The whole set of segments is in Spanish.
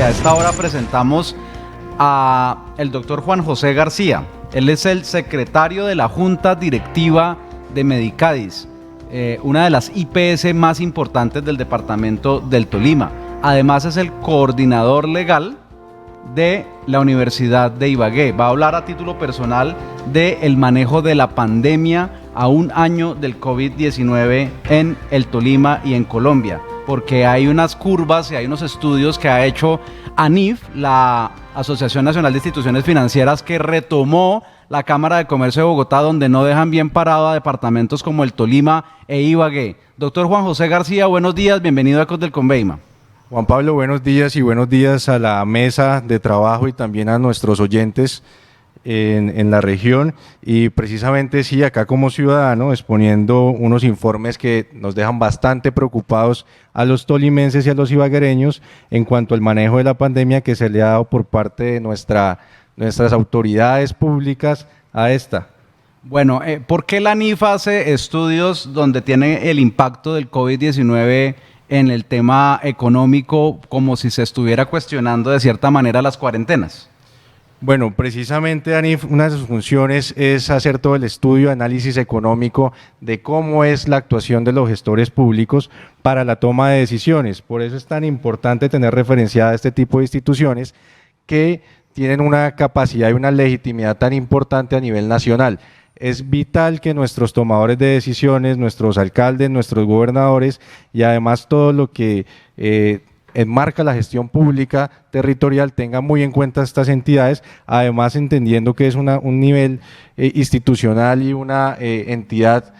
a esta hora presentamos a el doctor Juan José García. Él es el secretario de la Junta Directiva de Medicadis, una de las IPS más importantes del departamento del Tolima. Además es el coordinador legal de la Universidad de Ibagué. Va a hablar a título personal del manejo de la pandemia a un año del COVID-19 en el Tolima y en Colombia, porque hay unas curvas y hay unos estudios que ha hecho ANIF, la Asociación Nacional de Instituciones Financieras, que retomó la Cámara de Comercio de Bogotá, donde no dejan bien parado a departamentos como el Tolima e Ibagué. Doctor Juan José García, buenos días, bienvenido a Ecos del Conveima. Juan Pablo, buenos días y buenos días a la mesa de trabajo y también a nuestros oyentes en la región. Y precisamente sí, acá como ciudadano, exponiendo unos informes que nos dejan bastante preocupados a los tolimenses y a los ibaguereños en cuanto al manejo de la pandemia que se le ha dado por parte de nuestras autoridades públicas a esta. Bueno, ¿por qué la ANIF hace estudios donde tiene el impacto del COVID-19 en el tema económico, como si se estuviera cuestionando de cierta manera las cuarentenas? Bueno, precisamente ANIF, una de sus funciones es hacer todo el estudio, análisis económico de cómo es la actuación de los gestores públicos para la toma de decisiones. Por eso es tan importante tener referenciada este tipo de instituciones que tienen una capacidad y una legitimidad tan importante a nivel nacional. Es vital que nuestros tomadores de decisiones, nuestros alcaldes, nuestros gobernadores y además todo lo que enmarca la gestión pública territorial tengan muy en cuenta estas entidades, además entendiendo que es un nivel institucional y una entidad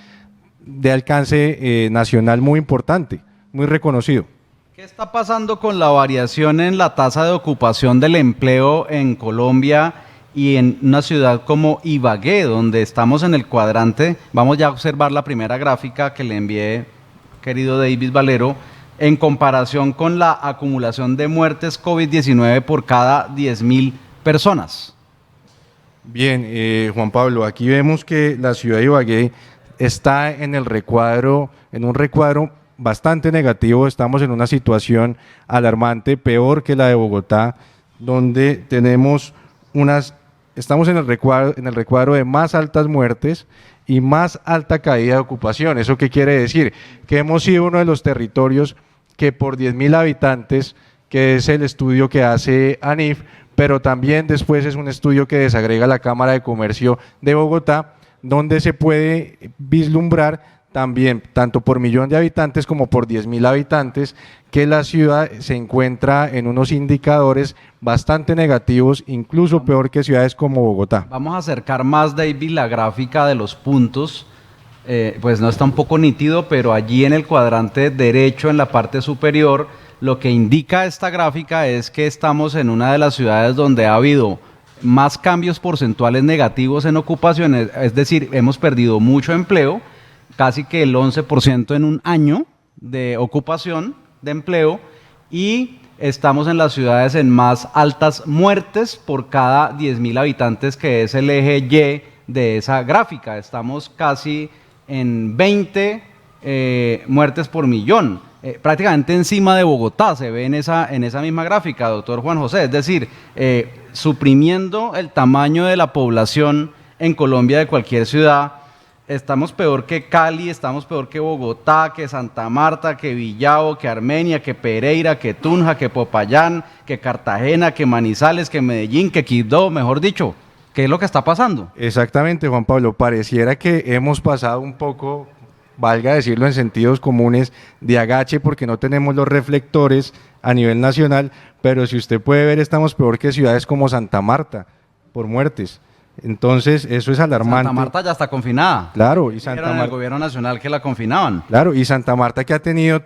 de alcance nacional muy importante, muy reconocido. ¿Qué está pasando con la variación en la tasa de ocupación del empleo en Colombia y en una ciudad como Ibagué, donde estamos en el cuadrante? Vamos ya a observar la primera gráfica que le envié, querido David Valero, en comparación con la acumulación de muertes COVID-19 por cada 10.000 personas. Bien, Juan Pablo, aquí vemos que la ciudad de Ibagué está en un recuadro bastante negativo. Estamos en una situación alarmante, peor que la de Bogotá, donde estamos en el recuadro de más altas muertes y más alta caída de ocupación. ¿Eso qué quiere decir? Que hemos sido uno de los territorios que por 10.000 habitantes, que es el estudio que hace ANIF, pero también después es un estudio que desagrega la Cámara de Comercio de Bogotá, donde se puede vislumbrar también, tanto por millón de habitantes como por 10.000 habitantes, que la ciudad se encuentra en unos indicadores bastante negativos, incluso peor que ciudades como Bogotá. Vamos a acercar más, David, la gráfica de los puntos. Pues no está un poco nítido, pero allí en el cuadrante derecho, en la parte superior, lo que indica esta gráfica es que estamos en una de las ciudades donde ha habido más cambios porcentuales negativos en ocupaciones, es decir, hemos perdido mucho empleo, casi que el 11% en un año de ocupación de empleo, y estamos en las ciudades en más altas muertes por cada 10.000 habitantes, que es el eje Y de esa gráfica. Estamos casi en 20 muertes por millón, prácticamente encima de Bogotá, se ve en esa misma gráfica, doctor Juan José. Es decir, suprimiendo el tamaño de la población en Colombia de cualquier ciudad, estamos peor que Cali, estamos peor que Bogotá, que Santa Marta, que Villavo, que Armenia, que Pereira, que Tunja, que Popayán, que Cartagena, que Manizales, que Medellín, que Quibdó, mejor dicho. ¿Qué es lo que está pasando? Exactamente, Juan Pablo, pareciera que hemos pasado un poco, valga decirlo en sentidos comunes, de agache, porque no tenemos los reflectores a nivel nacional, pero si usted puede ver, estamos peor que ciudades como Santa Marta, por muertes. Entonces, eso es alarmante. Santa Marta ya está confinada. Claro, y Santa Marta, el gobierno nacional que la confinaban. Claro, y Santa Marta, que ha tenido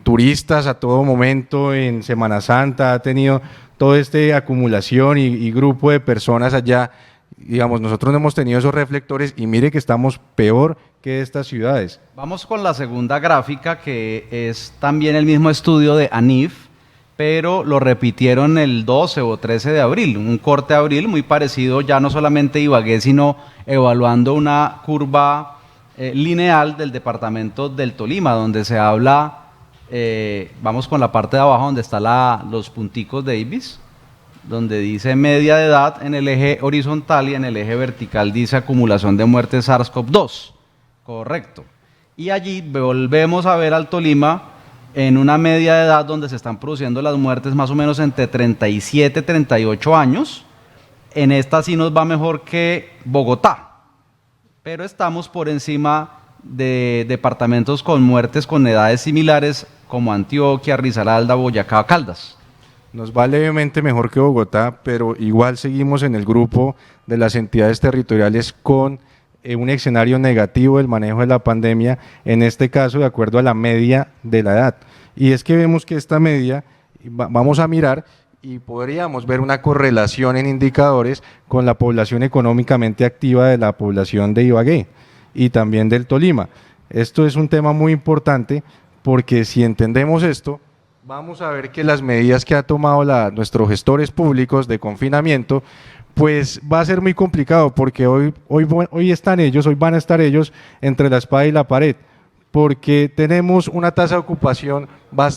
turistas a todo momento en Semana Santa, ha tenido toda esta acumulación y grupo de personas allá. Digamos, nosotros no hemos tenido esos reflectores y mire que estamos peor que estas ciudades. Vamos con la segunda gráfica, que es también el mismo estudio de ANIF, pero lo repitieron el 12 o 13 de abril, un corte de abril muy parecido, ya no solamente Ibagué, sino evaluando una curva lineal del departamento del Tolima, donde se habla vamos con la parte de abajo donde está los punticos de Davis, donde dice media de edad en el eje horizontal y en el eje vertical dice acumulación de muertes SARS-CoV-2. Correcto. Y allí volvemos a ver al Tolima en una media de edad donde se están produciendo las muertes más o menos entre 37 y 38 años. En esta sí nos va mejor que Bogotá, pero estamos por encima de departamentos con muertes con edades similares como Antioquia, Risaralda, Boyacá, Caldas. Nos va levemente mejor que Bogotá, pero igual seguimos en el grupo de las entidades territoriales con un escenario negativo del manejo de la pandemia, en este caso de acuerdo a la media de la edad. Y es que vemos que esta media, vamos a mirar y podríamos ver una correlación en indicadores con la población económicamente activa de la población de Ibagué y también del Tolima. Esto es un tema muy importante porque si entendemos esto, vamos a ver que las medidas que ha tomado nuestros gestores públicos de confinamiento, pues va a ser muy complicado porque hoy van a estar ellos entre la espada y la pared, porque tenemos una tasa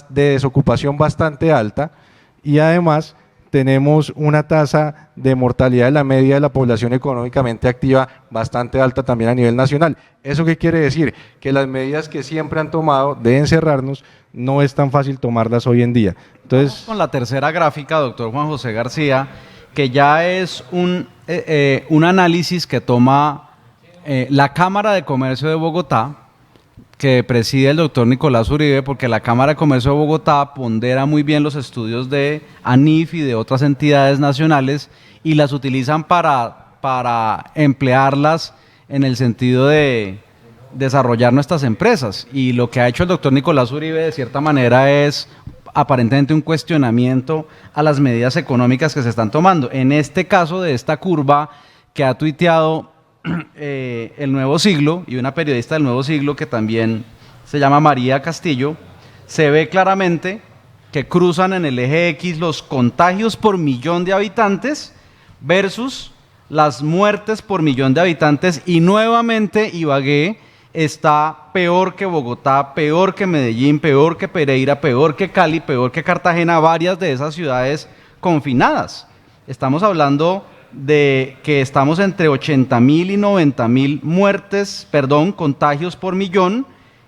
de desocupación bastante alta y además tenemos una tasa de mortalidad de la media de la población económicamente activa bastante alta también a nivel nacional. ¿Eso qué quiere decir? Que las medidas que siempre han tomado de encerrarnos no es tan fácil tomarlas hoy en día. Entonces, vamos con la tercera gráfica, doctor Juan José García, que ya es un análisis que toma la Cámara de Comercio de Bogotá, que preside el doctor Nicolás Uribe, porque la Cámara de Comercio de Bogotá pondera muy bien los estudios de ANIF y de otras entidades nacionales y las utilizan para emplearlas en el sentido de desarrollar nuestras empresas. Y lo que ha hecho el doctor Nicolás Uribe de cierta manera es aparentemente un cuestionamiento a las medidas económicas que se están tomando. En este caso de esta curva que ha tuiteado El Nuevo Siglo y una periodista del Nuevo Siglo que también se llama María Castillo, se ve claramente que cruzan en el eje X los contagios por millón de habitantes versus las muertes por millón de habitantes, y nuevamente Ibagué está peor que Bogotá, peor que Medellín, peor que Pereira, peor que Cali, peor que Cartagena, varias de esas ciudades confinadas. Estamos hablando de que estamos entre 80.000 y 90.000 contagios por millón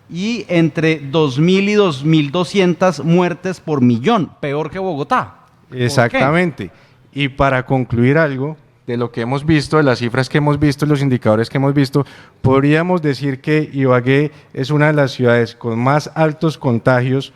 y entre 2.000 y 2.200 muertes por millón, peor que Bogotá. Exactamente. Y para concluir algo de lo que hemos visto, de las cifras que hemos visto, los indicadores que hemos visto, podríamos decir que Ibagué es una de las ciudades con más altos contagios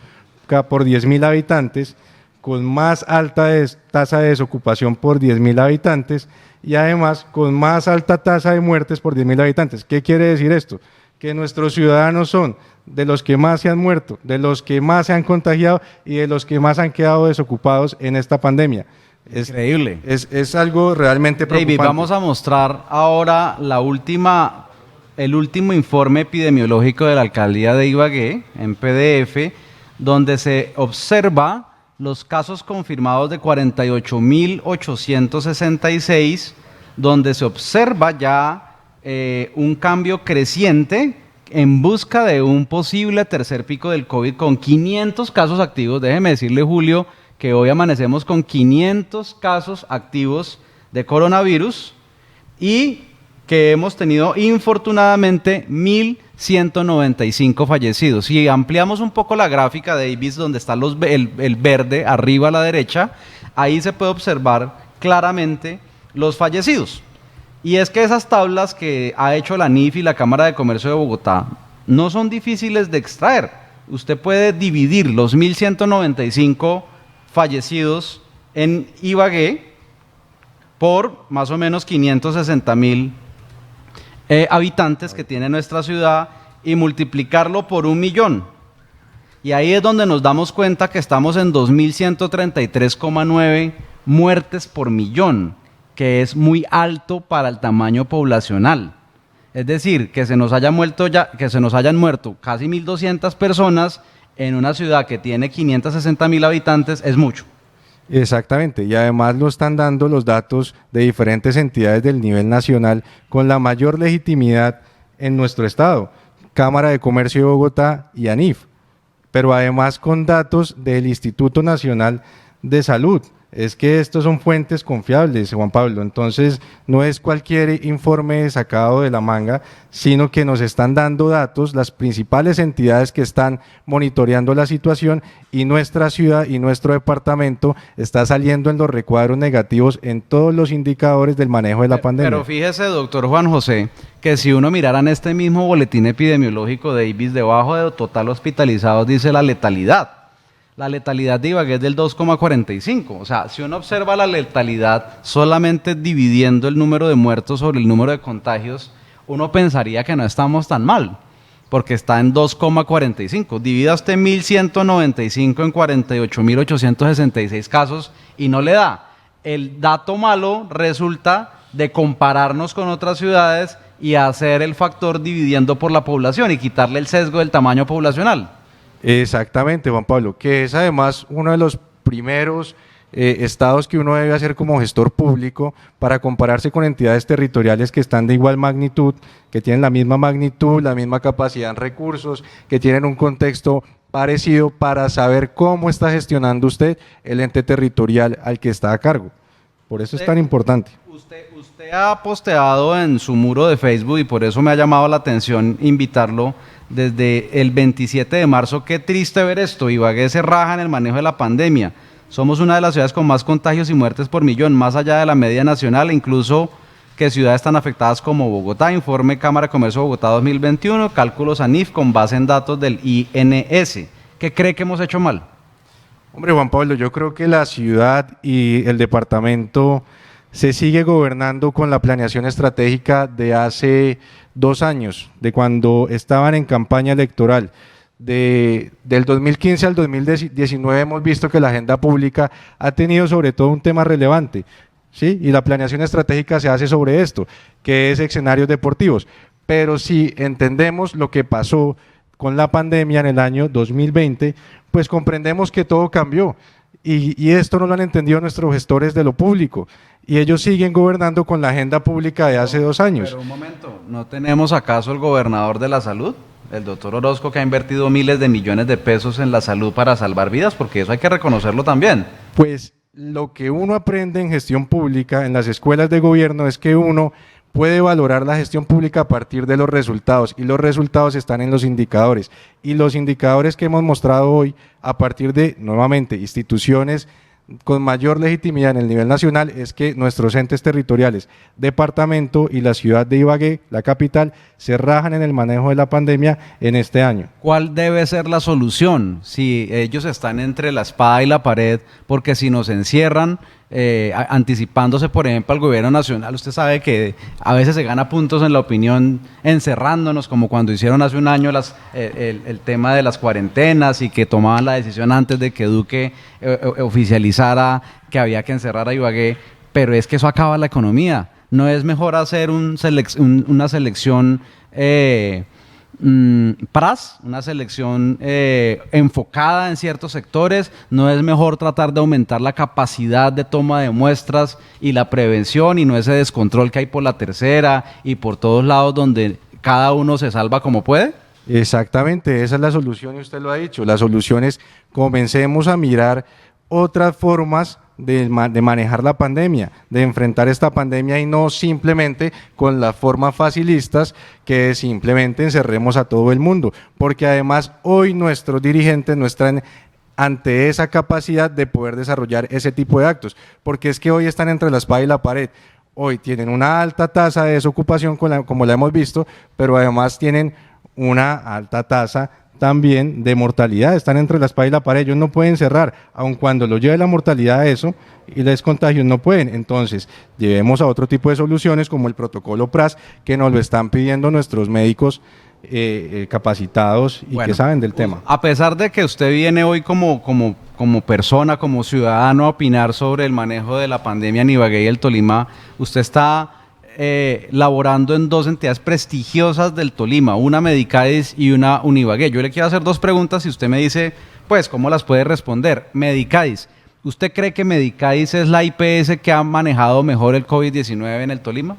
por 10.000 habitantes, con más alta tasa de desocupación por 10.000 habitantes y además con más alta tasa de muertes por 10.000 habitantes. ¿Qué quiere decir esto? Que nuestros ciudadanos son de los que más se han muerto, de los que más se han contagiado y de los que más han quedado desocupados en esta pandemia. Increíble. Es algo realmente preocupante. David, vamos a mostrar ahora el último informe epidemiológico de la alcaldía de Ibagué en PDF, donde se observa los casos confirmados de 48.866, donde se observa ya un cambio creciente en busca de un posible tercer pico del COVID con 500 casos activos. Déjeme decirle, Julio, que hoy amanecemos con 500 casos activos de coronavirus y que hemos tenido infortunadamente 1.195 fallecidos. Si ampliamos un poco la gráfica, Davis, donde está el verde arriba a la derecha, ahí se puede observar claramente los fallecidos. Y es que esas tablas que ha hecho la ANIF y la Cámara de Comercio de Bogotá no son difíciles de extraer. Usted puede dividir los 1.195 fallecidos en Ibagué por más o menos 560.000 habitantes que tiene nuestra ciudad y multiplicarlo por 1.000.000. Y ahí es donde nos damos cuenta que estamos en 2.133,9 muertes por millón, que es muy alto para el tamaño poblacional. Es decir, que se nos hayan muerto casi 1.200 personas en una ciudad que tiene 560.000 habitantes es mucho. Exactamente, y además lo están dando los datos de diferentes entidades del nivel nacional con la mayor legitimidad en nuestro estado, Cámara de Comercio de Bogotá y ANIF. pero además con datos del Instituto Nacional de Salud. Es que estos son fuentes confiables, Juan Pablo, entonces no es cualquier informe sacado de la manga, sino que nos están dando datos las principales entidades que están monitoreando la situación, y nuestra ciudad y nuestro departamento está saliendo en los recuadros negativos en todos los indicadores del manejo de la pandemia. Pero fíjese, doctor Juan José, que si uno mirara en este mismo boletín epidemiológico de IBIS, debajo de total hospitalizados dice la letalidad. La letalidad de Ibagué es del 2,45. O sea, si uno observa la letalidad solamente dividiendo el número de muertos sobre el número de contagios, uno pensaría que no estamos tan mal, porque está en 2,45. Divida usted 1.195 en 48.866 casos y no le da. El dato malo resulta de compararnos con otras ciudades y hacer el factor dividiendo por la población y quitarle el sesgo del tamaño poblacional. Exactamente, Juan Pablo, que es además uno de los primeros estados que uno debe hacer como gestor público para compararse con entidades territoriales que están de igual magnitud, que tienen la misma magnitud, la misma capacidad en recursos, que tienen un contexto parecido, para saber cómo está gestionando usted el ente territorial al que está a cargo. Por eso es tan importante. Usted ha posteado en su muro de Facebook, y por eso me ha llamado la atención invitarlo, desde el 27 de marzo. Qué triste ver esto. Ibagué se raja en el manejo de la pandemia. Somos una de las ciudades con más contagios y muertes por millón, más allá de la media nacional, incluso que ciudades tan afectadas como Bogotá. Informe Cámara de Comercio Bogotá 2021, cálculos ANIF con base en datos del INS. ¿Qué cree que hemos hecho mal? Hombre, Juan Pablo, yo creo que la ciudad y el departamento se sigue gobernando con la planeación estratégica de hace 2 años, de cuando estaban en campaña electoral. Del 2015 al 2019 hemos visto que la agenda pública ha tenido sobre todo un tema relevante, ¿sí? Y la planeación estratégica se hace sobre esto, que es escenarios deportivos. Pero si entendemos lo que pasó con la pandemia en el año 2020, pues comprendemos que todo cambió. Y esto no lo han entendido nuestros gestores de lo público, y ellos siguen gobernando con la agenda pública de hace 2 años. Pero un momento, ¿no tenemos acaso el gobernador de la salud, el doctor Orozco, que ha invertido miles de millones de pesos en la salud para salvar vidas? Porque eso hay que reconocerlo también. Pues lo que uno aprende en gestión pública, en las escuelas de gobierno, es que uno puede valorar la gestión pública a partir de los resultados, y los resultados están en los indicadores, y los indicadores que hemos mostrado hoy a partir de, nuevamente, instituciones con mayor legitimidad en el nivel nacional, es que nuestros entes territoriales, departamento y la ciudad de Ibagué, la capital, se rajan en el manejo de la pandemia en este año. ¿Cuál debe ser la solución si ellos están entre la espada y la pared? Porque si nos encierran, anticipándose, por ejemplo, al gobierno nacional, usted sabe que a veces se gana puntos en la opinión encerrándonos, como cuando hicieron hace un año el tema de las cuarentenas, y que tomaban la decisión antes de que Duque oficializara que había que encerrar a Ibagué. Pero es que eso acaba la economía. ¿No es mejor hacer una selección PRAS, una selección enfocada en ciertos sectores? ¿No es mejor tratar de aumentar la capacidad de toma de muestras y la prevención, y no ese descontrol que hay por la tercera y por todos lados donde cada uno se salva como puede? Exactamente, esa es la solución, y usted lo ha dicho. La solución es: comencemos a mirar otras formas de manejar la pandemia, de enfrentar esta pandemia, y no simplemente con las formas facilistas, que simplemente encerremos a todo el mundo, porque además hoy nuestros dirigentes no están ante esa capacidad de poder desarrollar ese tipo de actos, porque es que hoy están entre la espada y la pared. Hoy tienen una alta tasa de desocupación, como la hemos visto, pero además tienen una alta tasa también de mortalidad, están entre la espada y la pared. Ellos no pueden cerrar, aun cuando lo lleve la mortalidad a eso, y los contagios no pueden. Entonces, llevemos a otro tipo de soluciones, como el protocolo PRAS, que nos lo están pidiendo nuestros médicos capacitados y que saben del tema. A pesar de que usted viene hoy como persona, como ciudadano, a opinar sobre el manejo de la pandemia en Ibagué y el Tolima, usted está laborando en 2 entidades prestigiosas del Tolima, una Medicadis y una Unibagué. Yo le quiero hacer 2 preguntas y usted me dice, pues, cómo las puede responder. Medicadis, ¿usted cree que Medicadis es la IPS que ha manejado mejor el COVID-19 en el Tolima?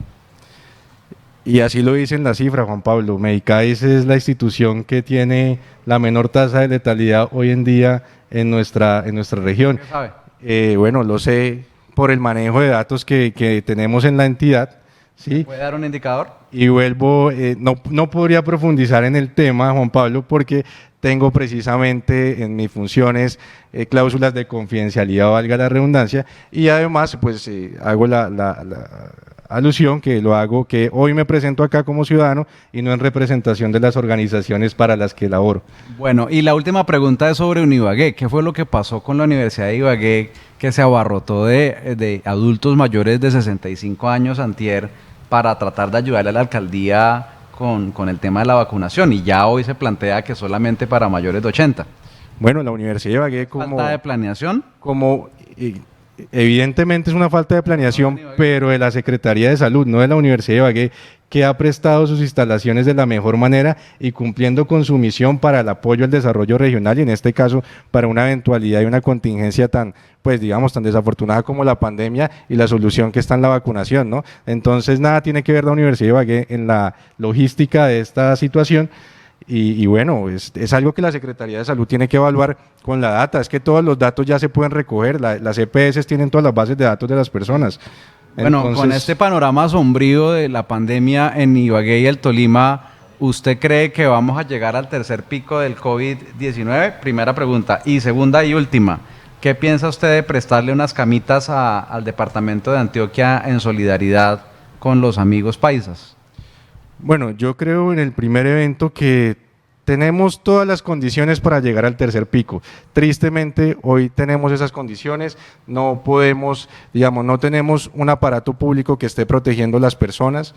Y así lo dice en la cifra, Juan Pablo. Medicais es la institución que tiene la menor tasa de letalidad hoy en día en nuestra región. ¿Qué sabe? Bueno, lo sé por el manejo de datos que tenemos en la entidad. ¿Sí? ¿Puede dar un indicador? Y vuelvo, no podría profundizar en el tema, Juan Pablo, porque tengo precisamente en mis funciones cláusulas de confidencialidad, valga la redundancia, y además pues hago la alusión que lo hago, que hoy me presento acá como ciudadano y no en representación de las organizaciones para las que laboro. Bueno, y la última pregunta es sobre Unibagué. ¿Qué fue lo que pasó con la Universidad de Ibagué, que se abarrotó de adultos mayores de 65 años antier para tratar de ayudarle a la alcaldía con el tema de la vacunación? Y ya hoy se plantea que solamente para mayores de 80. Bueno, la Universidad de Ibagué ¿Falta de planeación? Evidentemente es una falta de planeación, pero de la Secretaría de Salud, no de la Universidad de Ibagué, que ha prestado sus instalaciones de la mejor manera y cumpliendo con su misión para el apoyo al desarrollo regional y en este caso para una eventualidad y una contingencia tan, pues digamos, tan desafortunada como la pandemia y la solución que está en la vacunación, ¿no? Entonces nada tiene que ver la Universidad de Ibagué en la logística de esta situación. Y bueno, es algo que la Secretaría de Salud tiene que evaluar con la data, es que todos los datos ya se pueden recoger, las EPS tienen todas las bases de datos de las personas. Bueno, Entonces, con este panorama sombrío de la pandemia en Ibagué y el Tolima, ¿usted cree que vamos a llegar al tercer pico del COVID-19? Primera pregunta. Y segunda y última, ¿qué piensa usted de prestarle unas camitas al departamento de Antioquia en solidaridad con los amigos paisas? Bueno, yo creo en el primer evento que tenemos todas las condiciones para llegar al tercer pico. Tristemente, hoy tenemos esas condiciones, no podemos, digamos, no tenemos un aparato público que esté protegiendo a las personas.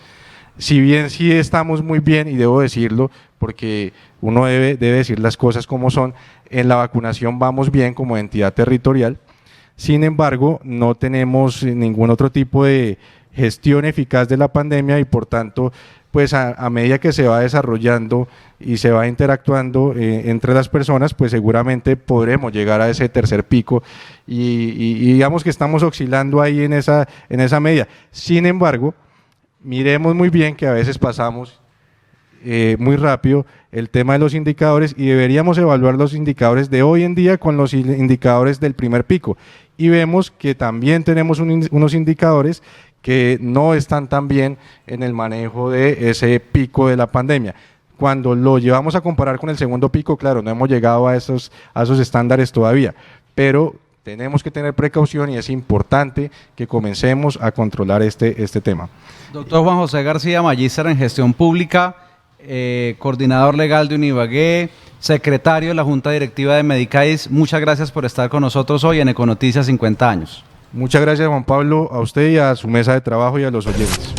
Si bien sí estamos muy bien, y debo decirlo, porque uno debe decir las cosas como son, en la vacunación vamos bien como entidad territorial, sin embargo, no tenemos ningún otro tipo de gestión eficaz de la pandemia y por tanto, pues a medida que se va desarrollando y se va interactuando entre las personas, pues seguramente podremos llegar a ese tercer pico y digamos que estamos oscilando ahí en esa medida. Sin embargo, miremos muy bien que a veces pasamos muy rápido el tema de los indicadores y deberíamos evaluar los indicadores de hoy en día con los indicadores del primer pico y vemos que también tenemos unos indicadores que no están tan bien en el manejo de ese pico de la pandemia. Cuando lo llevamos a comparar con el segundo pico, claro, no hemos llegado a esos estándares todavía, pero tenemos que tener precaución y es importante que comencemos a controlar este tema. Doctor Juan José García, magíster en gestión pública, coordinador legal de Unibagué, secretario de la Junta Directiva de Medicais, muchas gracias por estar con nosotros hoy en Econoticias 50 años. Muchas gracias, Juan Pablo, a usted y a su mesa de trabajo y a los oyentes.